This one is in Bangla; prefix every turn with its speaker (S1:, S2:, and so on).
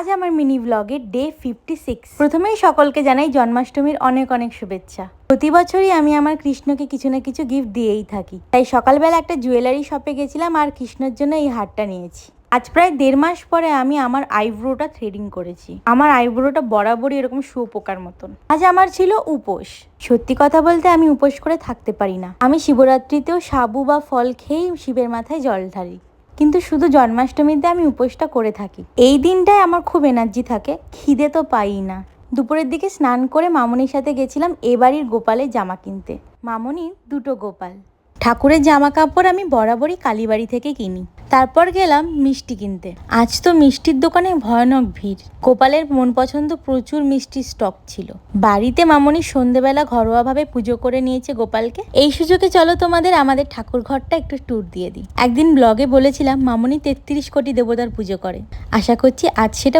S1: আজ আমার মিনি ব্লগে ডে 56। প্রথমেই সকলকে জানাই জন্মাষ্টমীর অনেক অনেক শুভেচ্ছা। প্রতি বছরই আমি আমার কৃষ্ণকে কিছু না কিছু গিফট দিয়েই থাকি, তাই সকালবেলা একটা জুয়েলারি শপে গেছিলাম আর কৃষ্ণর জন্য এই হারটা নিয়েছি। আজ প্রায় 1.5 মাস পরে আমি আমার আইব্রোটা থ্রেডিং করেছি। আমার আইব্রোটা বরাবরই এরকম শুয়োপোকার মতন। আজ আমার ছিল উপোস। সত্যি কথা বলতে আমি উপোস করে থাকতে পারি না। আমি শিবরাত্রিতেও সাবু বা ফল খেয়েই শিবের মাথায় জল ঢালি, কিন্তু শুধু জন্মাষ্টমীতে আমি উপোসটা করে থাকি। এই দিনটায় আমার খুব এনার্জি থাকে, খিদে তো পাই না। দুপুরের দিকে স্নান করে মামনির সাথে গেছিলাম এ বাড়ির গোপালের জামা কিনতে। মামনির 2টো গোপাল। ঠাকুরের জামা কাপড় আমি বরাবরই কালীবাড়ি থেকে কিনি। তারপর গেলাম মিষ্টি কিনতে। আজ তো মিষ্টির দোকানে ভয়ানক ভিড়। গোপালের মন পছন্দ প্রচুর মিষ্টির স্টক ছিল। বাড়িতে মামনি সন্ধেবেলা ঘরোয়াভাবে পুজো করে নিয়েছে গোপালকে। এই সুযোগে চলো তোমাদের আমাদের ঠাকুর ঘরটা একটু ট্যুর দিয়ে দিই। একদিন ব্লগে বলেছিলাম মামনি 33 কোটি দেবতার পুজো করে। আশা করছি আজ সেটা